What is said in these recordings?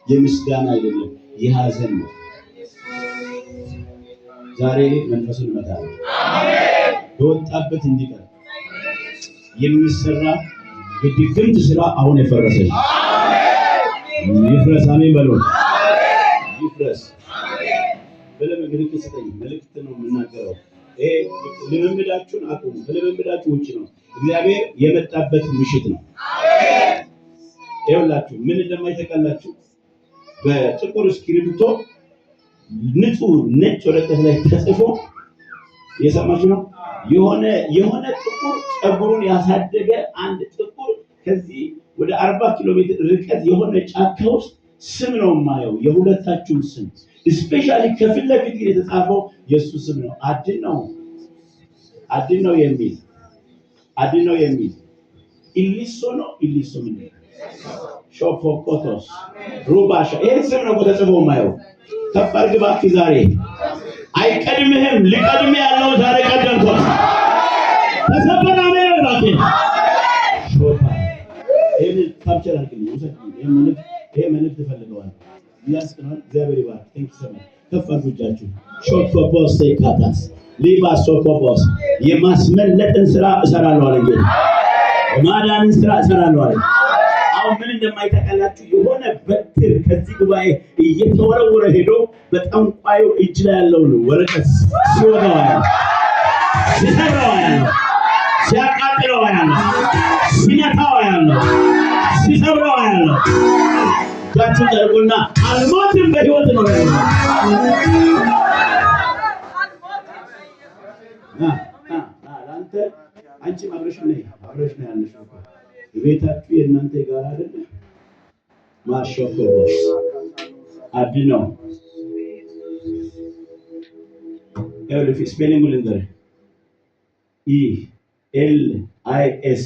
የምስጋና አይደለም፣ የሐዘን ነው። ዛሬ መንፈሱን መታል በወጣበት እንዲቀር የሚሰራ የድግምት ስራ አሁን የፈረሰ ይፍረስ። አሜን በሉ። ይፍረስ። በለም ምልክት ስጠኝ። መልእክት ነው የምናገረው። ልምምዳችሁን አቁሙ። ከልምምዳችሁ ውጭ ነው። እግዚአብሔር የመጣበት ምሽት ነው። ይኸውላችሁ ምን እንደማይተቀላችሁ በጥቁር እስክሪብቶ ንጹህ ነጭ ወረቀት ላይ ተጽፎ የሰማችሁ ነው። የሆነ ጥቁር ፀጉሩን ያሳደገ አንድ ጥቁር ከዚህ ወደ 40 ኪሎ ሜትር ርቀት የሆነ ጫካ ውስጥ ስም ነው የማየው፣ የሁለታችሁም ስም ስፔሻሊ ከፊት ለፊት ግን የተጻፈው የሱ ስም ነው። አድን ነው የሚል ኢሊሶ ነው። ኢሊሶ ምን ነው? ሾፎኮቶስ ሩባሻ ይሄ ስም ነው ተጽፎ የማየው። ከፋር ግባክ ዛሬ አይቀድምህም። ሊቀድም ያለው ዛሬ ቀደምኩት። ተሰበራ ነው ባክ ሾፋ ይሄን ካፕቸር አድርግልኝ። ይሄ መልእክት ፈልገዋል ያስቀናል። እግዚአብሔር ይባርክ። ቴንክ ዩ ከፋር ጉጃችሁ ሾፎኮስ ተካታስ ሊባ ሶኮቦስ የማስመለጥን ስራ እሰራለሁ አለ ጌታ። የማዳንን ስራ እሰራለሁ አለ። አሁን ምን እንደማይተቀላችሁ የሆነ በትር ከዚህ ጉባኤ እየተወረወረ ሄዶ በጠንቋዩ እጅ ላይ ያለውን ወረቀት ሲወጋው ያለው ሲሰራው ያለው ሲያቃጥለው ያለው ሲነካው ያለው ሲሰብረው ያለው ጃችሁ ዘርጉና አልሞትም በህይወት ነው ያለው። አንተ አንቺ አብረሽ ነው ያለሽ። ቤታችሁ የእናንተ ጋር አይደለ? ማሾኮስ አድነው ኤልፊ ስፔሊንግ ልንገር ELIS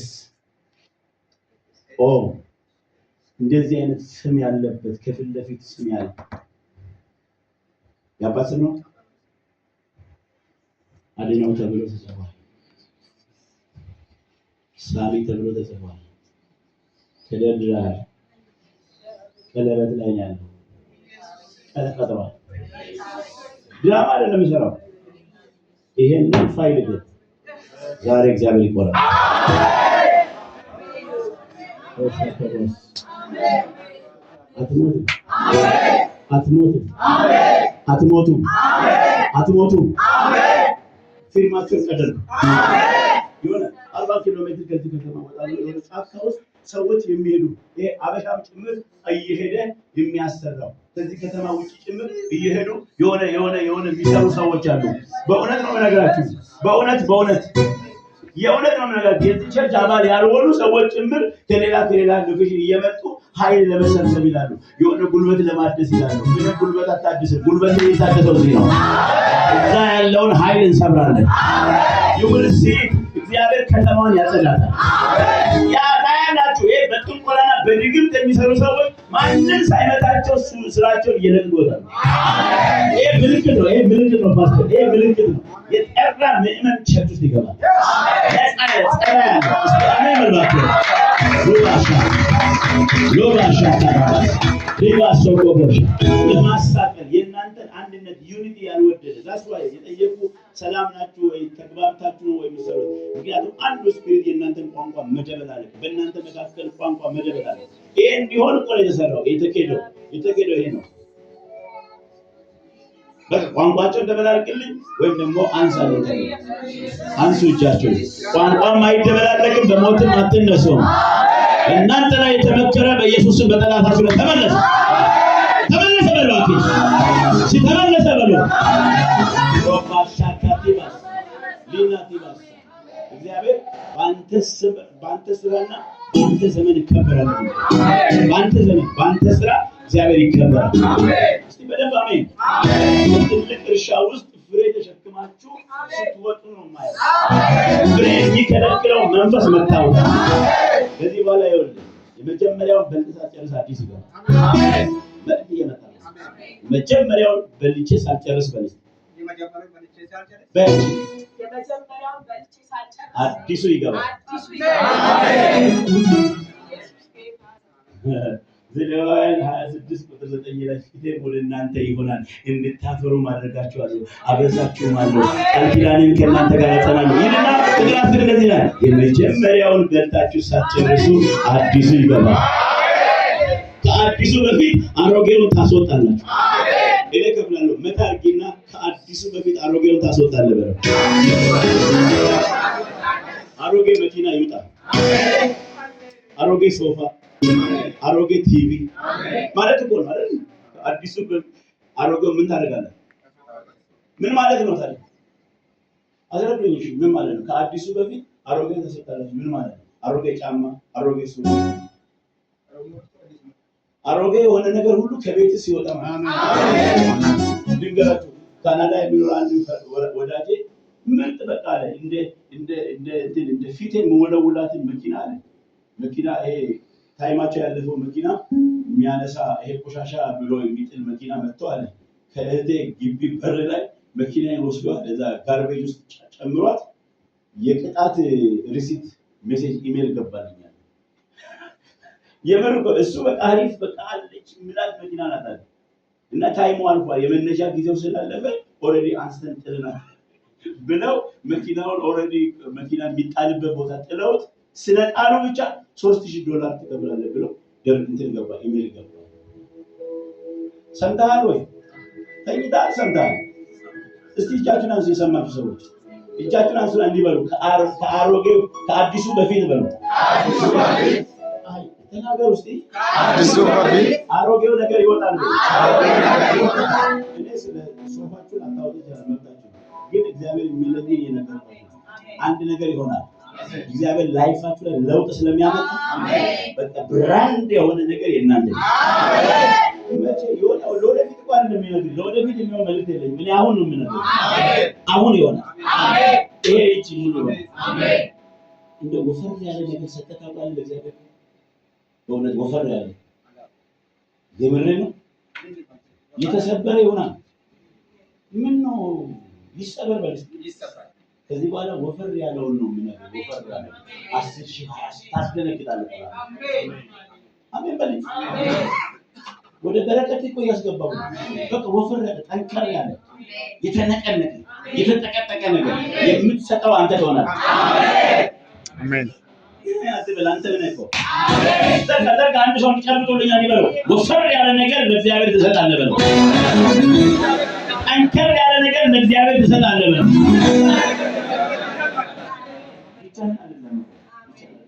ኦ እንደዚህ አይነት ስም ያለበት ከፊት ለፊት ስም ያለ ያባስ ነው። አድነው ተብሎ ተጽፏል። ሳሚ ተብሎ ተጽፏል። ተደርድረሃል። ቀለበት ላይ ያለው ቀለቀጠዋል። ድራማ አይደለም የሚሰራው። ይሄንን ፋይል ግን ዛሬ እግዚአብሔር ይቆራል። አትሞቱም። ፊርማቸውን ቀደሉ። የሆነ 40 ኪሎ ሜትር ከዚህ ከተማ ወጣ የሆነ ጫካ ውስጥ ሰዎች የሚሄዱ ይሄ አበሻም ጭምር እየሄደ የሚያሰራው ከዚህ ከተማ ውጪ ጭምር እየሄዱ የሆነ የሚሰሩ ሰዎች አሉ። በእውነት ነው የምነግራችሁ። በእውነት የእውነት ነው የምነግራችሁ። የዚህ ቸርች አባል ያልሆኑ ሰዎች ጭምር ከሌላ ሎኬሽን እየመጡ ኃይል ለመሰብሰብ ይላሉ። የሆነ ጉልበት ለማደስ ይላሉ። ምን ጉልበት አታድስም። ጉልበት የታደሰው እዚህ ነው። እዛ ያለውን ኃይል እንሰብራለን። ይሁንስ እግዚአብሔር ከተማውን ያጸዳታል። ያላችሁ ይሄ በጥንቆላና በድግምት የሚሰሩ ሰዎች ማንም ሳይመታቸው ስራቸውን እየለቅዶታል። ይሄ ምልክት ነው ፓስተር። ይሄ ምልክት ነው። የጠራ ምእመን ቸርች ውስጥ ይገባል። ጸራ ያለ እስቲ አሜን በሏቸው። ሎባሻ ታራባስ ሊባሶ ኮቦሽ ለማሳቀል የእናንተን አንድነት ዩኒቲ ያልወደደ ዛስ ዋይ የጠየቁ ሰላም ናችሁ ወይ ተግባብታችሁ ነው ወይ የሚሰሩት? ምክንያቱም አንዱ ስፒሪት የእናንተን ቋንቋ መደበላለቅ፣ በእናንተ መካከል ቋንቋ መደበላለቅ። ይሄ እንዲሆን እኮ ነው የተሰራው። የተኬደው ይሄ ነው። በቃ ቋንቋቸውን ተበላልቅልኝ ወይም ደግሞ አንሱ እጃቸው። ቋንቋም አይደበላለቅም፣ በሞትም አትነሱም። እናንተ ላይ የተመከረ በኢየሱስም በጠላታችሁ ላይ ተመለሰ በሏት። ሲተመለሰ በሉ ሮባሻካቲባስ ሊናቲባስ እግዚአብሔር በአንተ ስራና በአንተ ዘመን ይከበራል። በአንተ ስራ እግዚአብሔር ይከበራል። እስቲ በደንብ አሜን። ትልቅ እርሻ ውስጥ ፍሬ ተሸክማችሁ ስትወጡ ነው ማለት። ፍሬ የሚከለክለው መንፈስ መታወቅ። ከዚህ በኋላ ይኸውልህ የመጀመሪያውን በልተህ ሳትጨርስ አዲስ ይገባል። አሜን። መልክ እየመጣ ነው። መጀመሪያውን በልቼ ሳልጨርስ አዲሱ ይገባል። ዘሌዋውያን 26 ቁጥር በፊቴ ወደ እናንተ ይሆናል፣ እንድታፈሩ ማድረጋችኋለሁ፣ አበዛችሁማለሁ፣ ቃል ኪዳኔን ከእናንተ ጋር አጸናለሁ ይልና ቁጥር 10 እንደዚህ ይላል፣ የመጀመሪያውን በልታችሁ ሳትጨርሱ አዲሱ ይገባል። ከአዲሱ በፊት አሮጌውን ታስወጣላችሁ። እኔ ከፍላለሁ መታርጊና ከአዲሱ በፊት አሮጌውን ታስወጣለህ በለው። አሮጌ መኪና ይውጣ፣ አሮጌ ሶፋ፣ አሮጌ ቲቪ ማለት እኮ ነው አይደል? አዲሱ አሮጌው ምን ታደርጋለህ? ምን ማለት ነው ታዲያ? አስረዱኝ። እሺ ምን ማለት ነው? ከአዲሱ በፊት አሮጌ ተሰጣለች ምን ማለት ነው? አሮጌ ጫማ፣ አሮጌ ሱሪ፣ አሮጌ የሆነ ነገር ሁሉ ከቤት ሲወጣ ማለት ድንገራችሁ ካናዳ የሚኖር አንድ ወዳጄ ምርጥ በቃ አለ እንደ ፊቴ የምወለውላትን መኪና አለ መኪና ይሄ ታይማቸው ያለፈው መኪና የሚያነሳ ይሄ ቆሻሻ ብሎ የሚጥል መኪና መጥቶ አለ ከእህቴ ግቢ በር ላይ መኪናዬን ወስዷል። እዛ ጋርቤጅ ውስጥ ጨምሯት የቅጣት ሪሲት ሜሴጅ ኢሜል ገባልኛል። የምር እሱ በቃ አሪፍ በቃ አለች ምላት መኪና ናት አለ እና ታይሙ አልፏል የመነሻ ጊዜው ስላለፈ ኦልሬዲ አንስተን ጥለናል ብለው መኪናውን ኦልሬዲ መኪና የሚጣልበት ቦታ ጥለውት ስለጣሉ ብቻ $3000 ትቀበላለህ ብለው እንትን ገባ ኢሜል ገባ። ሰምተሃል ወይ? ተኝተሃል? ሰምተሃል? እስቲ እጃችሁን አንሱ የሰማችሁ ሰዎች እጃችሁን አንሱና እንዲህ በሉ ከአሮጌው ከአዲሱ በፊት በሉ። አዲሱ በፊት ተናገሩ እስቲ። አዲሱ በፊት አሮጌው ነገር ይወጣል። አሮጌው ነገር ይወጣል። እኔ ስለ ሶፋችሁን አታውቁ መጣችሁ ግን እግዚአብሔር የሚለኝ የነገርኳችሁ አንድ ነገር ይሆናል። እግዚአብሔር ላይፋችሁ ላይ ለውጥ ስለሚያመጣ በቃ ብራንድ የሆነ ነገር የእናንተ መቼ ይሆናል? ለወደፊት እንኳን እንደሚነግር ለወደፊት የሚሆን መልእክት የለኝም። እኔ አሁን ነው የምነግርህ። አሁን ይሆናል። ይሄ እቺ ሙሉ ነው። እንደ ወፈር ያለ ነገር ሰጠታውቃል ለእግዚአብሔር በእውነት ወፈር ያለ የምር ነው። የተሰበረ ይሆናል። ምን ነው ይሰበር በልስ ይሰበር። ከዚህ በኋላ ወፈር ያለውን ነው የምነግርህ። ወፈር ያለ 10,000 20,000 ታስደነግጣለህ። አሜን በል። ወደ በረከት እኮ ያስገባው በቃ ወፈር ያለ ጠንከር ያለ የተነቀነቀ የተጠቀጠቀ ነገር የምትሰጠው አንተ ትሆናለህ። አሜን። ያትበል አንተ ነህ እኮ ተከተል አንድ ሰው ጨብጦልኛል ይበለው። ወፈር ያለ ነገር ለእግዚአብሔር ትሰጣለህ በለው። ጠንከር ያለ ነገር ለእግዚአብሔር ትሰጣለህ በለው።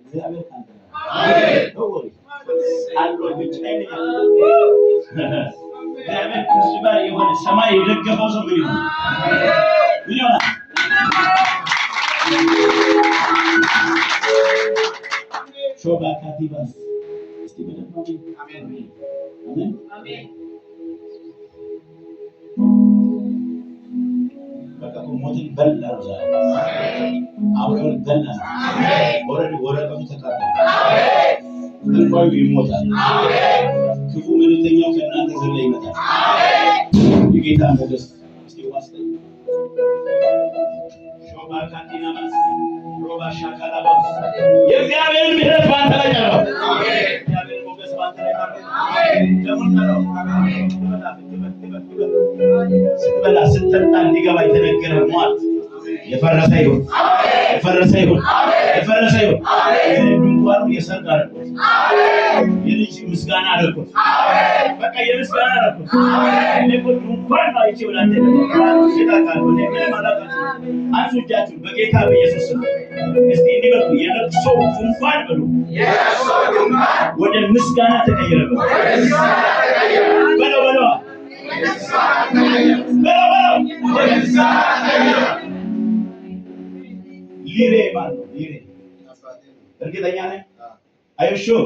እግዚአብሔር ካንተ አሜን ነው አሎ ብቻዬን እግዚአብሔር ከእሱ ጋር የሆነ ሰማይ የደገፈው ሰው ምን ይሆናል? ምን ይሆናል? ሾባ ካቲባስ እስቲ በደንብ አሜን አሜን አሜን። በቃ ሞትን በላው ዛሬ አውሬውን በላው። ኦልሬዲ ወረቀቱ ተቃጠለ። እንኳን ይሞታል። ክፉ መልእክተኛው ከእናንተ ዘር ላይ ይመጣል። የጌታ ሞገስ እስቲ ዋስጠኝ ሾባ ካቲናማስ ሮባ ሻካላባስ የእግዚአብሔር ምሕረት ባንተ ላይ ነው። አሜን። የእግዚአብሔር ሞገስ ባንተ ላይ ነው። አሜን። ደሙን ነው ስትበላ ስትጠጣ እንዲገባ የተነገረ ሟርት የፈረሰ ይሁን። የፈረሰ ይሁን። የፈረሰ ይሁን። ድንኳኑ የሰርግ አደረኩት። የልጅ ምስጋና አደረኩት። በቃ የምስጋና አደረኩት። እኔ እኮ ድንኳን ነው አይቼ ወላንተ ይታካል። እኔ ምንም አላውቃችሁም። አንሱ እጃችሁን በጌታ በኢየሱስ ስም እስቲ እንዲህ በሉ። የለቅሶ ድንኳን በሉ የለቅሶ ድንኳን ወደ ምስጋና ተቀየረ በሉ። በለው በለው ሊሬ ማለት ነው። ሊሬ እርግጠኛ ነኝ። አዩሹር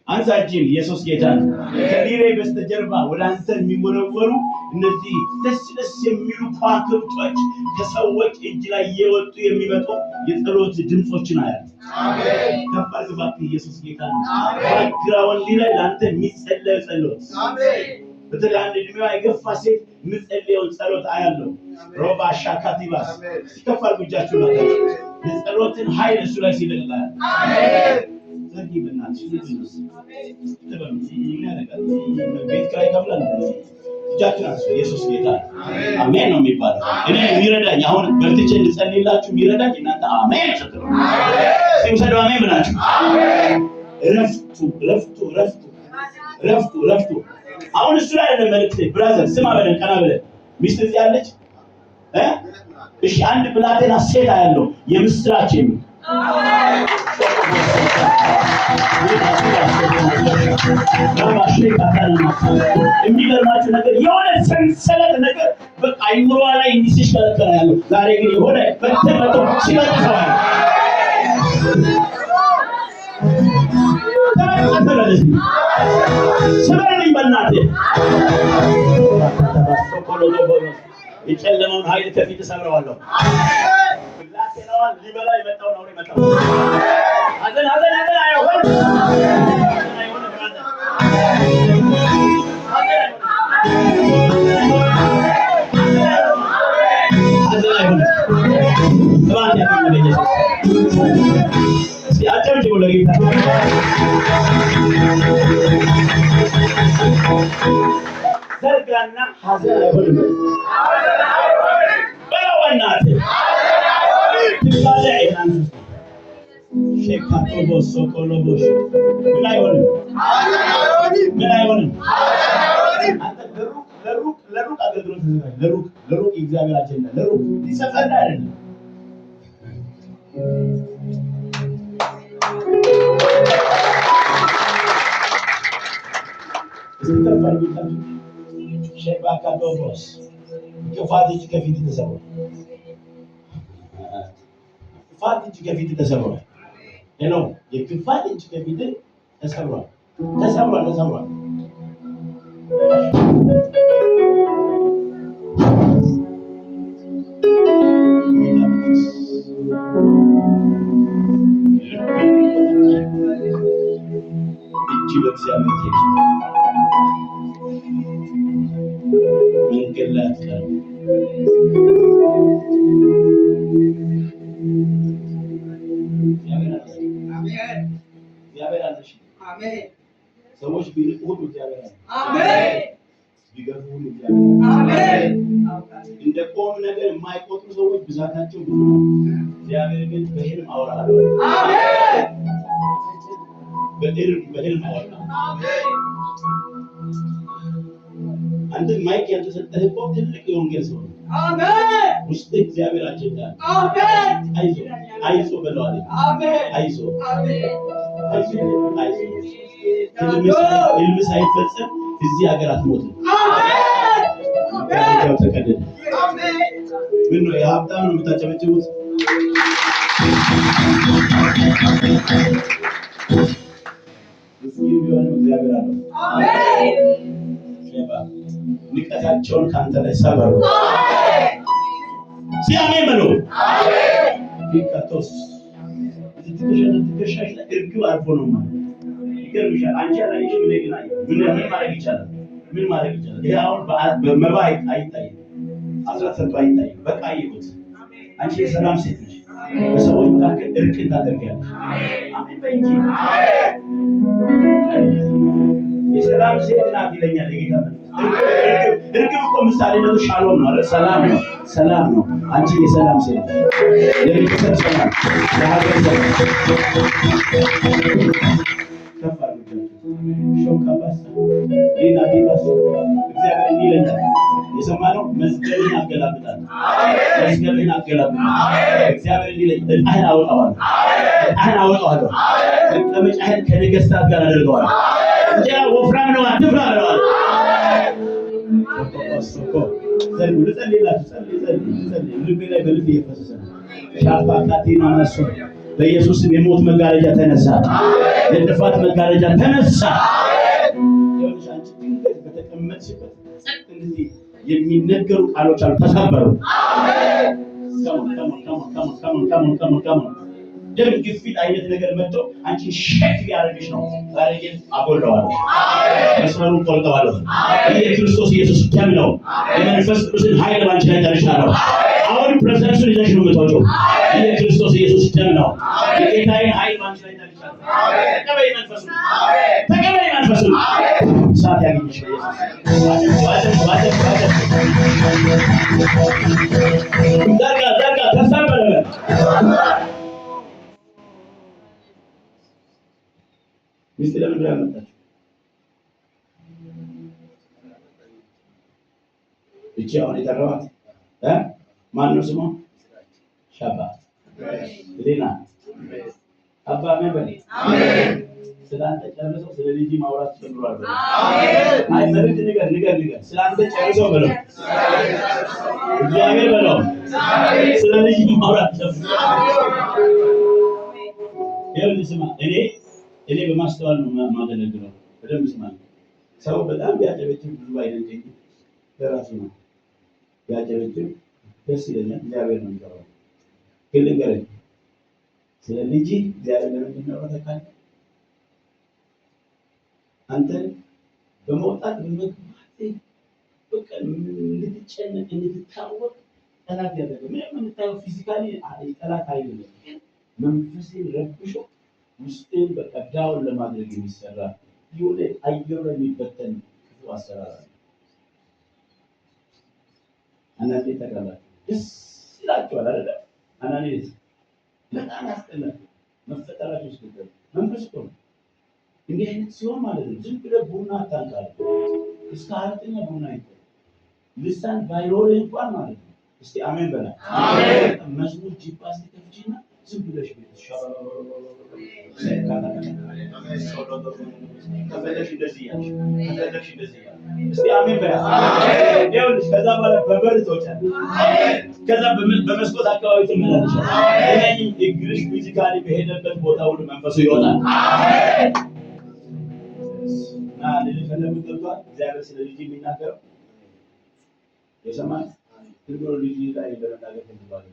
አንሳችን ኢየሱስ ጌታ ነው። ከሊሬ በስተጀርባ ወደ አንተ የሚወረወሩ እነዚህ ደስ የሚሉ ከዋክብቶች ከሰዎች እጅ ላይ እየወጡ የሚመጡ የጸሎት ድምጾችን አያለሁ። አሜን። ከባድ ግባት ኢየሱስ ጌታ ነው። ባክግራውንድ ላይ ለአንተ የሚጸለይ ጸሎት አሜን። በተለይ አንድ እድሜዋ የገፋ ሴት የምትጸልየውን ጸሎት አያለሁ። ሮባ ሻካቲባስ ሲከፋል ጉጃችሁ ማለት የጸሎትን ኃይል እሱ ላይ ሲለቀቃል። አሜን። ዘንድ በእናትሽ ልጅ ተበሉ ይናረጋል ቤት ኪራይ ከፍለን እጃችን አንሱ። ኢየሱስ ጌታ አሜን ነው የሚባለው። እኔ የሚረዳኝ አሁን በርትቼ እንድጸልይላችሁ የሚረዳኝ እናንተ አሜን ስትሉ ሲምሰዱ አሜን ብላችሁ ረፍቱ አሁን እሱ ላይ አይደለም መልእክቴ። ብራዘር ስማ በለን ቀና በለን ሚስት እዚህ ያለች እሺ አንድ ብላቴና ሴት ያለው የምስራች የሚል የሚገርማችሁ ነገር የሆነ ሰንሰለት ነገር በቃ አይምሯ ላይ እንዲሽከረከር ያለው ዛሬ ግን የሆነ በተመቶ ሲመጣው ሰበረኝ በእናትህ የጨለመውን ኃይል ከፊት ሰብረዋለሁ። ብላቴናዋን ሊበላ የመጣውን አውሬ መጣው። አዘን አይሆንም። አጨብጭቡ ለጌታ። ዘርጋና ሐዘን አይሆንም በለው እናትህ ትባለ አይናን ሼካቶ ቦሶ ኮሎቦሽ ምን አይሆንም አንተ ለሩቅ አገልግሎት ተዘጋጅ። ለሩቅ እግዚአብሔር አጀንዳ ለሩቅ ሊሰፈር አይደለም። ሼባካቶ ቦስ ከፋቲጅ ከፊት ተሰብሯል። ፋቲጅ ከፊት ተሰብሯል። ሄሎ የክፋቲጅ ከፊት ተሰብሯል። እጅ በእግዚአብሔር ቴክ መንገድ ላይ አትቀር። እግዚአብሔር አለሽ። ሰዎች ቢልቁ ሁሉ እግዚአብሔር አለ። ቢገፉ ሁሉ እግዚአብሔር አለ። እንደ ቆም ነገር የማይቆጥሩ ሰዎች ብዛታቸው ብዙ ነው። እግዚአብሔር ግን በህልም አወራለሁ። በህልም አወራለሁ። አንተ ማይክ ያልተሰጠህ እኮ ትልቅ የወንጌል ሰው ነው። ውስጥ እግዚአብሔር አጀንዳ አይዞህ በለዋል። አይዞህ ህልም ሳይፈጸም እዚህ ሀገር አትሞትም። ተቀደደ። ምን ነው የሀብታም ነው የምታጨበጭቡት? ምስኪን ቢሆንም እግዚአብሔር አለው። ንቀታቸውን ከአንተ ላይ ሰበሩ። ሲአሜን በሉ። ቢቀቶስ ትከሻሽ ላይ እርግብ አርፎ ነው ማለት ይገርምሻል። አንቺ አላየሽ ምን ግን አይ ምን ማድረግ ይቻላል? ይሄ አሁን በመባ አይታይም። አስራት ሰጥቶ አይታይም። በቃ ይሁት። አንቺ የሰላም ሴት ነሽ። በሰዎች መካከል እርቅን ታደርጊያለሽ። አሜን በእንጂ የሰላም ሴት ናት ይለኛል የጌታ መንፈስ። እርግብ እኮ ምሳሌ ነው። ሻሎም ነው አይደል? ሰላም ነው። አንቺ የሰላም ሴት ነሽ። የቤተሰብ ሰላም፣ የሀገር ሰላም ከፋር ሾካባስ ዲናዲባስ እግዚአብሔር እንዲለኛል የሰማነው መዝገብን አገላብጣለሁ። እግዚአብሔር እንዲለኝ እጣህን አወጣዋለሁ። መቀመጫህን ከነገሥታት ጋር አደርገዋለሁ። እንጀራ ወፍራም ነው አትፍራ አለዋለሁ። ልጸልይላችሁ። ልቤ ላይ በልብ እየፈሰሰ ነው። ሻፓካቴና መሱ በኢየሱስም የሞት መጋረጃ ተነሳ። የጥፋት መጋረጃ ተነሳ። በተቀመጥሽበት የሚነገሩ ቃሎች አሉ፣ ተሰበሩ። ደም ግፊት አይነት ነገር መጥቶ አንቺ ሸክ ሊያደርግሽ ነው። ዛሬ ግን አጎለዋለሁ፣ መስመሩን ቆርጠዋለሁ። ይህ የክርስቶስ ኢየሱስ ደም ነው። የመንፈስ ቅዱስን ኃይል ባንቺ ላይ ጠርሻለሁ። አሁን ፕሬዘንሱን ይዘሽ ነው የምትወጪው። ይህ የክርስቶስ ኢየሱስ ደም ነው። የጌታዬን ኃይል ባንቺ ላይ ጠርሻለሁ። ተቀበይ መንፈሱ ተቀበይ መንፈሱ እሳት ያገኝሽ ዘርጋ ተሰበረ ሚስት ለምን ብላ መጣች? እቺ አሁን የጠራዋት ማን ነው ስሟ? ሻባ ሌላ አባ ምን በል ስላንተ ጨርሰው ስለ ልጅ ማውራት ጀምሯል። አይ መልእክት ንገር ስላንተ ጨርሰው በለው እግዚአብሔር በለው ስለ ልጅ ማውራት ጀምሯል። ይኸውልህ ስማ እኔ በማስተዋል ነው የማገለግለው። በደንብ ስማ። ሰው በጣም ቢያጨበጭብ ብዙ አይደንቀኝ ለራሱ ነው ቢያጨበጭብ ደስ ይለኛል። እግዚአብሔር ነው የሚጠራው። ግን ልንገርህ ስለ ልጅ እግዚአብሔር ለምንድን ነው ተካል አንተ በመውጣት በመግባት በቃ እንድትጨነቅ እንድትታወቅ ጠላት ያደረገ ምንም የምታየው ፊዚካሊ ጠላት አይደለም። መንፈስን ረብሾ ውስጥን በቃ ዳውን ለማድረግ የሚሰራ የሆነ አየር የሚበተን ክፉ አሰራር አለ። አንዳንዴ ተቀበላችሁ ደስ ይላችኋል አይደለ? አንዳንዴ በጣም ያስጠላል። መፈጠራችሁ እስከ መንፈስ እኮ ነው እንዲህ አይነት ሲሆን ማለት ነው። ዝም ብለህ ቡና አታንቃለህ። እስከ አራተኛ ቡና ይጠጣ ልሳን ባይኖር እንኳን ማለት ነው። እስቲ አሜን በላ። አሜን። መዝሙር ጂፓስ ተከፍቺና ዝም ብለሽ ቤት ሻባ ከፈለሽ እንደዚህ ያልሽ ከፈለሽ እንደዚህ ያልሽ እስቲ አሜን በላ። አሜን። ይኸውልሽ ከዛ በኋላ በበር ትወጫለሽ። አሜን። ከዛ በመስኮት አካባቢ ትመላለሻለሽ። አሜን። እግርሽ ፊዚካሊ በሄደበት ቦታ ሁሉ መንፈሱ ይወጣል። አሜን። ልጅ ፈለጉ ገብቷል። እግዚአብሔር ስለ ልጅ የሚናገረው የሰማን ትልቁ ልጅ ላይ ለመናገር ፈልጓል።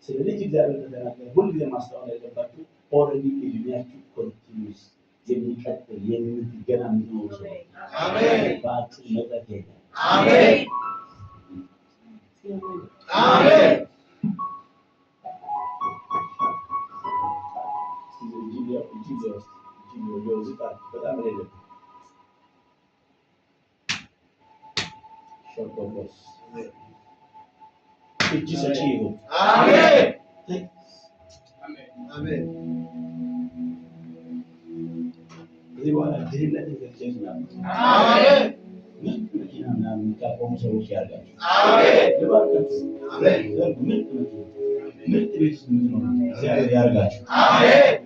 ስለ ልጅ እግዚአብሔር ተናገረ። ሁሉ ጊዜ ማስተዋል ያለባችሁ ኦልሬዲ እድሜያችሁ ኮንቲኒዩስ የሚቀጥል የምትገናኝ ነው ሰው አሜን። በአጭር መጠት ይሄዳል። አሜን አሜን። በጣም ሌለ ሾርቶስ እጅ ሰጪ ይሁን። አሜን አሜን። እዚህ በኋላ ድህነት ይገርጀኝ አሜን። መኪና ምናምን የሚቃወሙ ሰዎች ያርጋቸው። አሜን። ልባርካችሁ። አሜን። ምርጥ ቤት ውስጥ የምትኖሩ እግዚአብሔር ያርጋችሁ። አሜን።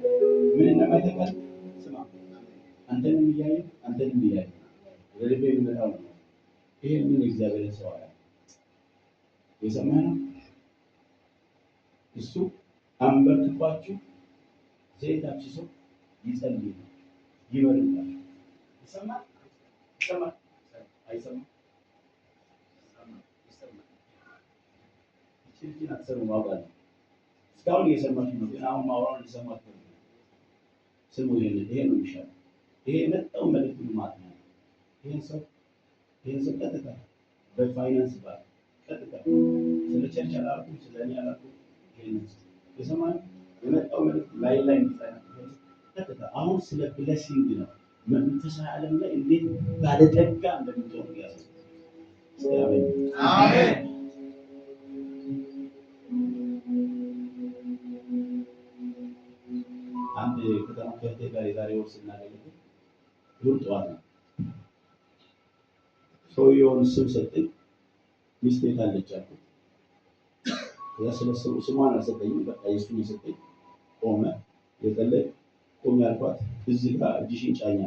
ምን እንደማይተካል ስማ። አንተንም እያየ ወደ ልቤ የሚመጣው ነው። ይሄ ምን እግዚአብሔር ሰው አለ የሰማህ ነው። እሱ አንበርክኳችሁ ዘይት አፍስሶ ይጸልይ ይበርካችሁ። ይሰማል አይሰማም? እቺን አትሰሙ ማውቃለሁ። እስካሁን እየሰማችሁ ነው፣ ግን አሁን ማውራውን ሊሰማችሁ ነው። ስሙ ይሄ ነው የሚሻለው። ይሄ የመጣው መልዕክት ማለት ነው። ይሄን ሰው ቀጥታ በፋይናንስ ባል ቀጥታ ስለ ቸርች አላልኩም፣ ስለ እኔ አላልኩም። ይሄን የሰማን የመጣው መልዕክት ላይ የሚጻፍ ቀጥታ አሁን ስለ ብለሲንግ ነው። መንፈሳዊ ዓለም ላይ እንዴት ባለጠጋ እንደምትሆኑ ያሳያል። አሜን። አንድ ከተማ ከቴ ጋር የዛሬ ወር ስናገለግል እሑድ ጠዋት ነው። ሰውየውን ስም ሰጠኝ። ሚስቴ ካለች አልኩት። ከዛ ስለ ስሟን አልሰጠኝም። በቃ የእሱን የሰጠኝ ቆመ። የጠለቅ ቆም ያልኳት እዚህ ጋር እጅሽን ጫኛ።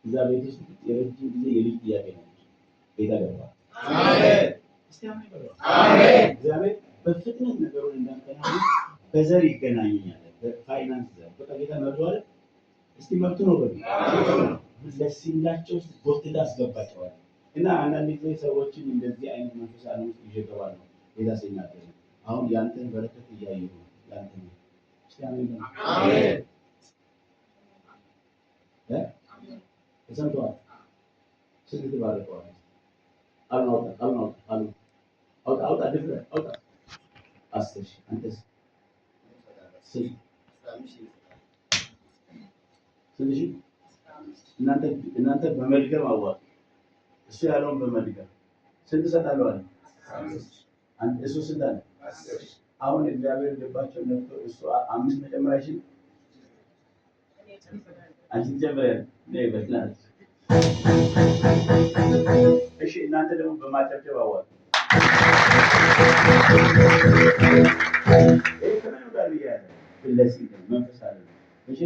እዛ ቤት ውስጥ የረጅም ጊዜ የልጅ ጥያቄ ነው። ጌታ ገባ። አሜን። እስቲ አሜን በሉ። አሜን። እግዚአብሔር በፍጥነት ነገሩን እንዳንከናወን በዘር ይገናኘኛል። በፋይናንስ ዘር በቃ ጌታ መርዶ አይደል? እስቲ መብቱ ነው በሉ። ለሲላቸው ውስጥ ጎትታ አስገባቸዋል። እና አንዳንድ ጊዜ ሰዎችን እንደዚህ አይነት መንፈስ ዓለም ውስጥ ይገባሉ። ጌታ ሲናገር አሁን ያንተን በረከት እያዩ ነው። ያንተን እስቲ አሜን በሉ። አሜን። ተሰምቷል። ስንት ባረከዋል። አውጣ ድፍረት አውጣ። 10 ሺህ አንተስ ስለዚህ እናንተ በመድገም አዋጡ። እሱ ያለውን በመድገም ስንት ሰጣለው አለ? እሱ ስንት አለ? አሁን እግዚአብሔር ልባቸው ነፍቶ እሱ 5 መጨመር አይችልም። አንቺ ትጨምሪያለሽ ነው በትናንት። እሺ እናንተ ደግሞ በማጨብጨብ አዋጡ። ይሄ ከምን ጋር ይያያዛል? ግለሲ መንፈስ አለ። እሺ